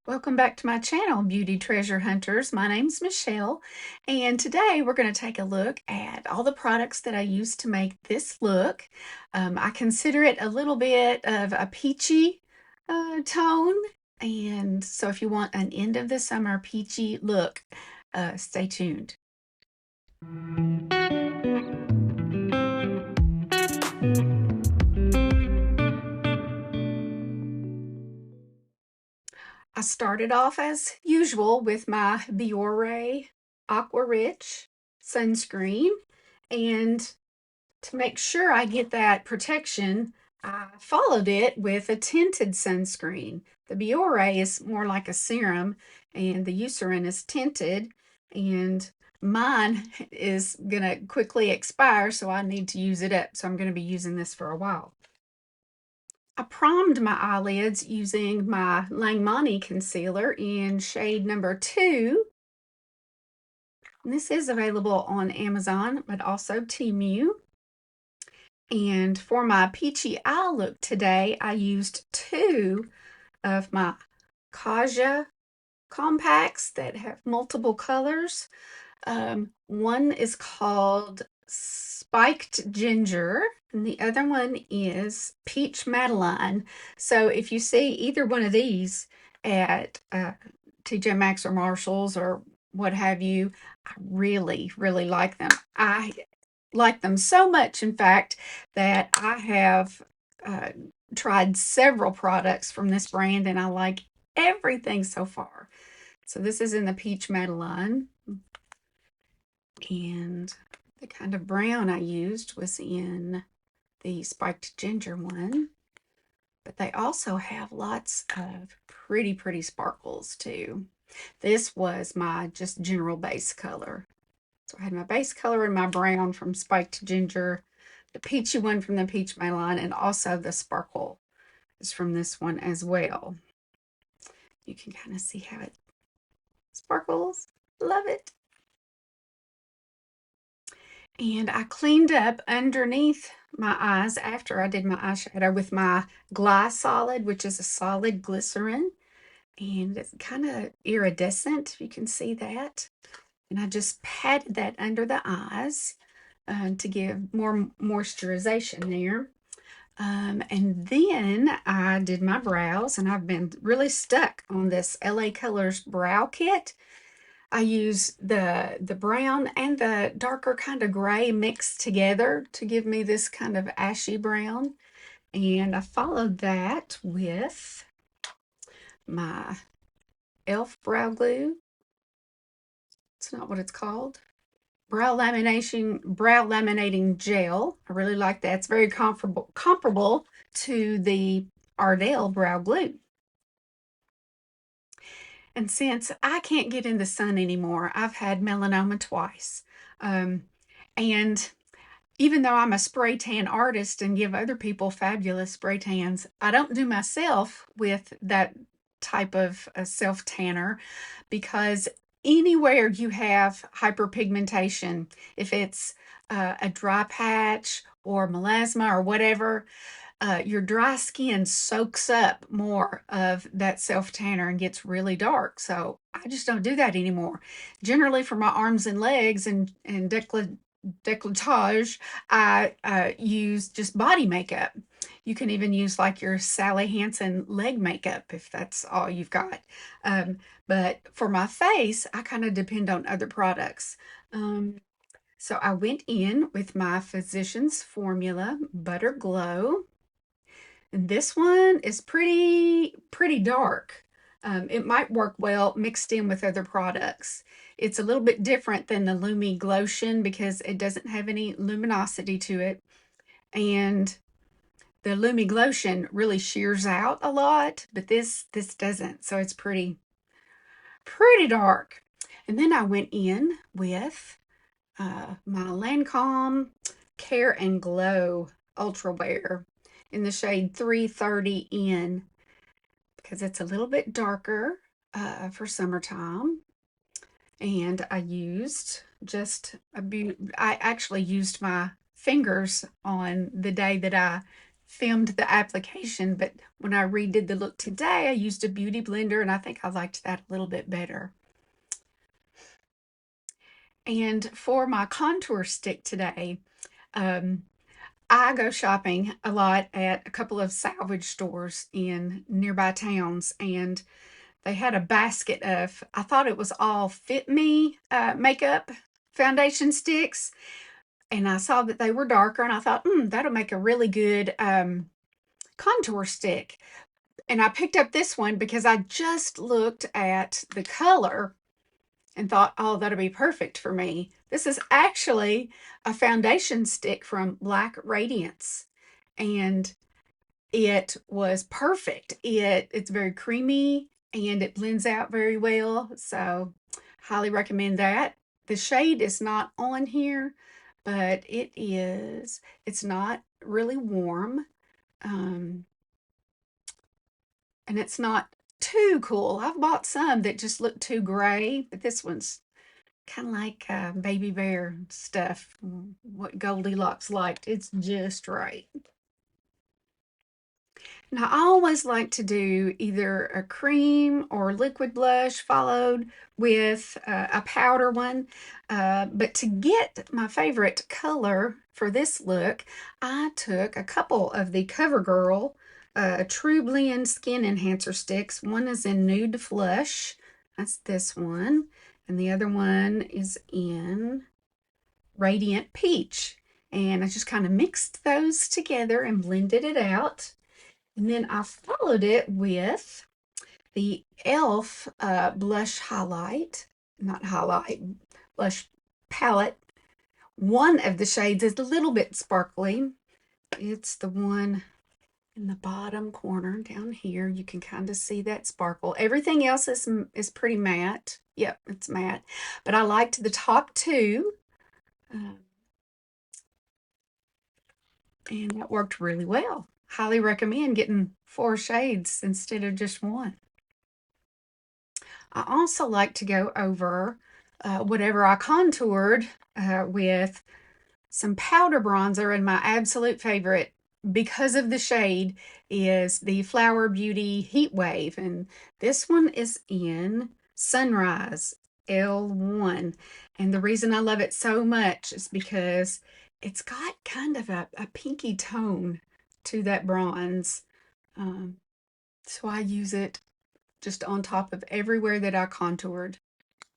Welcome back to my channel, Beauty Treasure Hunters. My name's Michelle, and today we're going to take a look at all the products that I use to make this look. I consider it a little bit of a peachy tone, and so if you want an end of the summer peachy look, stay tuned. I started off as usual with my Biore Aqua Rich sunscreen, and to make sure I get that protection, I followed it with a tinted sunscreen. The Biore is more like a serum, and the Eucerin is tinted, and mine is going to quickly expire, so I need to use it up. So I'm going to be using this for a while. I primed my eyelids using my Langmani concealer in shade number 2. And this is available on Amazon, but also Temu. And for my peachy eye look today, I used 2 of my Kaja compacts that have multiple colors. One is called Spiked Ginger, and the other one is Peach Madeline. So if you see either one of these at TJ Maxx or Marshalls or what have you, I really, really like them. I like them so much, in fact, that I have uh, tried several products from this brand and I like everything so far. So this is in the Peach Madeline, and the kind of brown I used was in the Spiked Ginger one. But they also have lots of pretty sparkles too. This was my just general base color. So I had my base color and my brown from Spiked Ginger, the peachy one from the Peach Madeline, and also the sparkle is from this one as well. You can kind of see how it sparkles. Love it. And I cleaned up underneath my eyes after I did my eyeshadow with my Solid, which is a solid glycerin. And it's kind of iridescent, if you can see that. And I just patted that under the eyes to give more moisturization there. And then I did my brows, and I've been really stuck on this LA Colors brow kit. I use the brown and the darker kind of gray mixed together to give me this kind of ashy brown. And I followed that with my e.l.f. brow glue. It's not what it's called. Brow laminating gel. I really like that. It's very comparable to the Ardell brow glue. And since I can't get in the sun anymore, I've had melanoma twice. Um, and even though I'm a spray tan artist and give other people fabulous spray tans, I don't do myself with that type of self tanner because anywhere you have hyperpigmentation, if it's a dry patch or melasma or whatever, your dry skin soaks up more of that self tanner and gets really dark. So I just don't do that anymore. Generally, for my arms and legs and decolletage, I use just body makeup. You can even use like your Sally Hansen leg makeup if that's all you've got. But for my face, I kind of depend on other products. So I went in with my Physicians Formula Butter Glow. And this one is pretty dark. It might work well mixed in with other products. It's a little bit different than the Lumi Glotion because it doesn't have any luminosity to it. And the Lumi Glotion really shears out a lot, but this doesn't. So it's pretty dark. And then I went in with my Lancome Care and Glow Ultra Wear in the shade 330N because it's a little bit darker for summertime. And I actually used my fingers on the day that I filmed the application, but when I redid the look today, I used a beauty blender, and I think I liked that a little bit better. And for my contour stick today, um, I go shopping a lot at a couple of salvage stores in nearby towns, and they had a basket of, I thought it was all Fit Me makeup foundation sticks, and I saw that they were darker, and I thought, that'll make a really good contour stick. And I picked up this one because I just looked at the color and thought, oh, that'll be perfect for me. This is actually a foundation stick from Black Radiance, and it was perfect. It's very creamy and it blends out very well. So highly recommend that. The shade is not on here, but it's not really warm. Um, and it's not too cool. I've bought some that just look too gray, but this one's kind of like baby bear stuff, what Goldilocks liked. It's just right. Now, I always like to do either a cream or liquid blush followed with a powder one. But to get my favorite color for this look, I took a couple of the CoverGirl True Blend Skin Enhancer Sticks. One is in Nude Flush. That's this one. And the other one is in Radiant Peach. And I just kind of mixed those together and blended it out. And then I followed it with the e.l.f. Blush Highlight, not highlight, blush palette. One of the shades is a little bit sparkly. It's the one in the bottom corner down here. You can kind of see that sparkle. Everything else is pretty matte. Yep, it's matte. But I liked the top two. And that worked really well. Highly recommend getting 4 shades instead of just one. I also like to go over whatever I contoured with some powder bronzer, and my absolute favorite because of the shade is the Flower Beauty Heat Wave, and this one is in Sunrise L1. And the reason I love it so much is because it's got kind of a pinky tone to that bronze. Um, so I use it just on top of everywhere that I contoured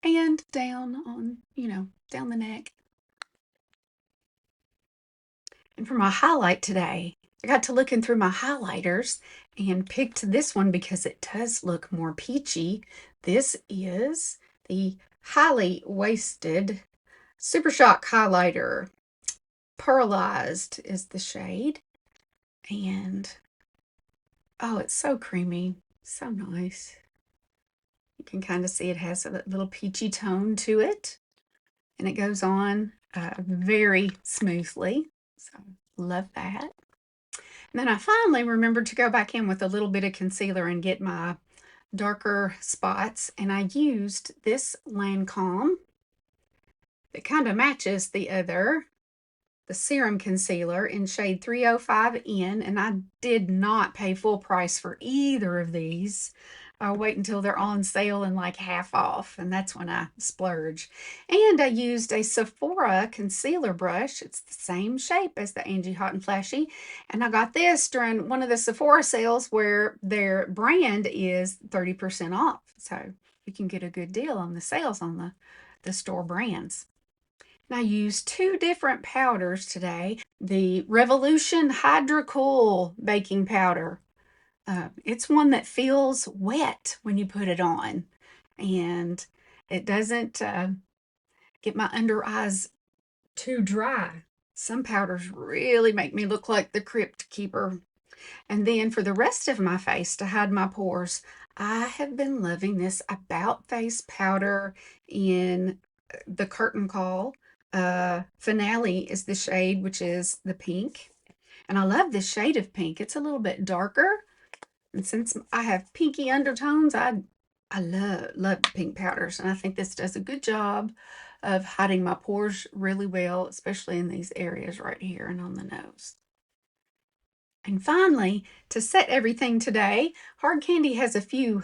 and down on, down the neck. And for my highlight today, I got to looking through my highlighters and picked this one because it does look more peachy. This is the Highly Wasted Super Shock Highlighter. Pearlized is the shade. And, oh, it's so creamy. So nice. You can kind of see it has a little peachy tone to it. And it goes on very smoothly. So, love that. And then I finally remembered to go back in with a little bit of concealer and get my darker spots. And I used this Lancome that kind of matches the Serum Concealer in shade 305N. And I did not pay full price for either of these. I'll wait until they're on sale and like half off, and that's when I splurge. And I used a Sephora concealer brush. It's the same shape as the Angie Hot and Flashy, and I got this during one of the Sephora sales where their brand is 30% off. So you can get a good deal on the sales on the store brands. And I used 2 different powders today. The Revolution Hydra Cool baking powder. It's one that feels wet when you put it on, and it doesn't get my under eyes too dry. Some powders really make me look like the Crypt Keeper. And then for the rest of my face to hide my pores, I have been loving this About Face powder in the Curtain Call. Finale is the shade, which is the pink. And I love this shade of pink. It's a little bit darker. And since I have pinky undertones, I love pink powders. And I think this does a good job of hiding my pores really well, especially in these areas right here and on the nose. And finally, to set everything today, Hard Candy has a few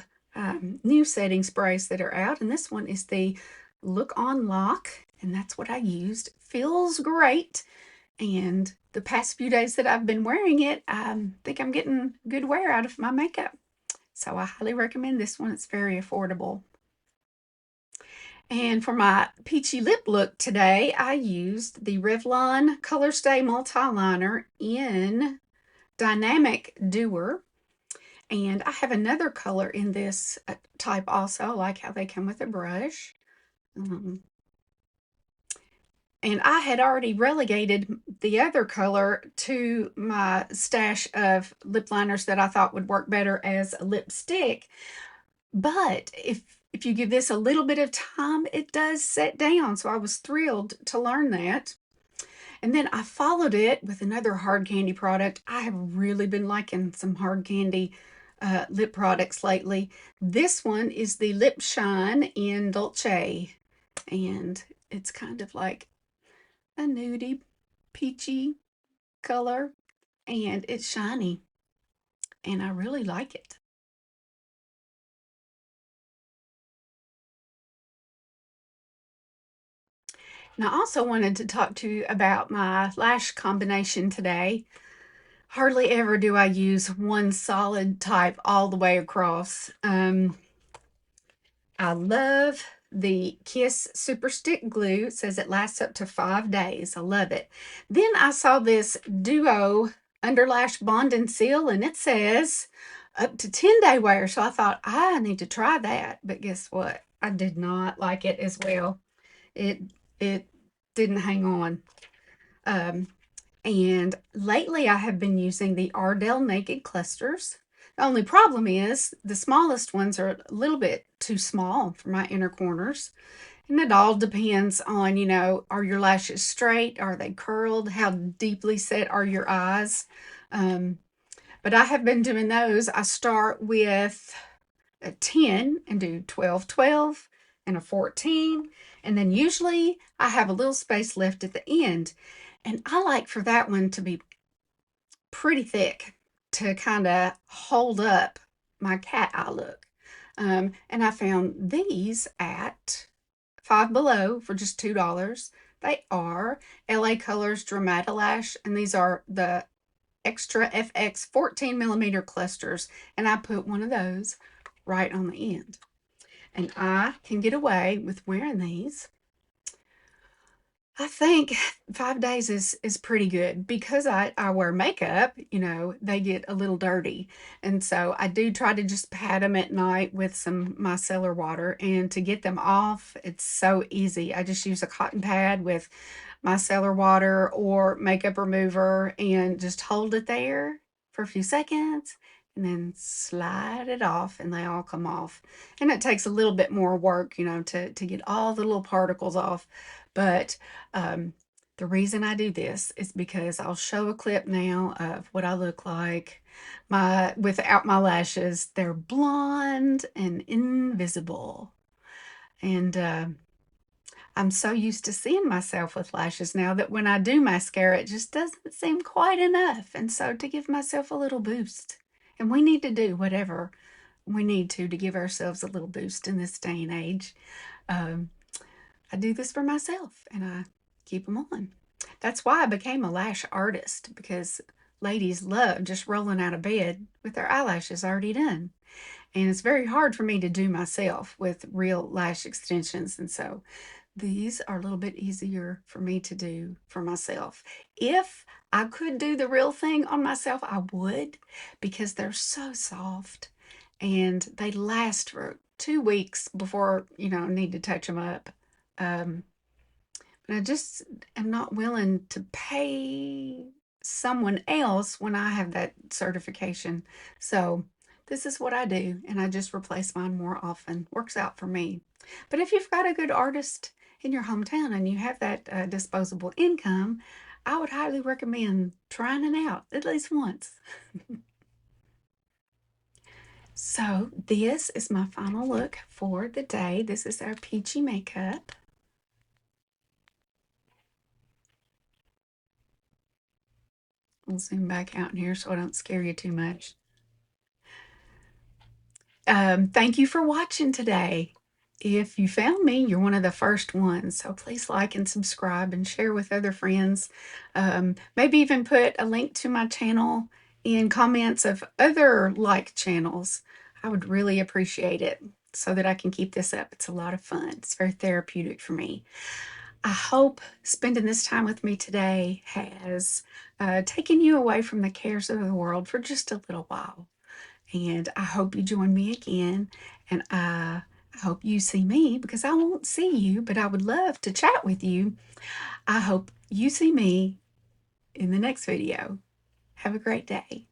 new setting sprays that are out, and this one is the Look On Lock, and that's what I used. Feels great, and the past few days that I've been wearing it, I think I'm getting good wear out of my makeup. So I highly recommend this one. It's very affordable. And for my peachy lip look today, I used the Revlon Color Stay Multi-Liner in Dynamic Doer. And I have another color in this type also. I like how they come with a brush. Um, and I had already relegated the other color to my stash of lip liners that I thought would work better as a lipstick. But if you give this a little bit of time, it does set down. So I was thrilled to learn that. And then I followed it with another hard candy product. I have really been liking some hard candy lip products lately. This one is the Lip Shine in Dolce. And it's kind of like a nudie, peachy color. And it's shiny. And I really like it. And I also wanted to talk to you about my lash combination today. Hardly ever do I use one solid type all the way across. I love the Kiss Super Stick Glue. It says it lasts up to 5 days. I love it. Then I saw this Duo Underlash Bond and Seal, and it says up to 10-day wear. So I thought, I need to try that. But guess what? I did not like it as well. It it didn't hang on. Um, and lately I have been using the Ardell Naked Clusters. The only problem is the smallest ones are a little bit too small for my inner corners. And it all depends on, are your lashes straight? Are they curled? How deeply set are your eyes? Um, but I have been doing those. I start with a 10 and do 12, 12 and a 14. And then usually I have a little space left at the end. And I like for that one to be pretty thick to kind of hold up my cat eye look. And I found these at Five Below for just $2. They are LA Colors Dramatalash, and these are the Extra FX 14 millimeter clusters. And I put one of those right on the end. And I can get away with wearing these. I think 5 days is pretty good because I wear makeup, they get a little dirty. And so I do try to just pat them at night with some micellar water. And to get them off, it's so easy. I just use a cotton pad with micellar water or makeup remover and just hold it there for a few seconds and then slide it off and they all come off. And it takes a little bit more work, to get all the little particles off. But um, the reason I do this is because I'll show a clip now of what I look like without my lashes. They're blonde and invisible. And I'm so used to seeing myself with lashes now that when I do mascara, it just doesn't seem quite enough. And so to give myself a little boost, and we need to do whatever we need to give ourselves a little boost in this day and age. Um, I do this for myself and I keep them on. That's why I became a lash artist because ladies love just rolling out of bed with their eyelashes already done. And it's very hard for me to do myself with real lash extensions. And so these are a little bit easier for me to do for myself. If I could do the real thing on myself, I would because they're so soft and they last for 2 weeks before, I need to touch them up. Um, but I just am not willing to pay someone else when I have that certification. So this is what I do, and I just replace mine more often. Works out for me. But if you've got a good artist in your hometown and you have that disposable income, I would highly recommend trying it out at least once. So this is my final look for the day. This is our peachy makeup. I'll zoom back out in here so I don't scare you too much. Thank you for watching today. If you found me, you're one of the first ones. So please like and subscribe and share with other friends. Maybe even put a link to my channel in comments of other like channels. I would really appreciate it so that I can keep this up. It's a lot of fun. It's very therapeutic for me. I hope spending this time with me today has taken you away from the cares of the world for just a little while. And I hope you join me again. And I hope you see me, because I won't see you, but I would love to chat with you. I hope you see me in the next video. Have a great day.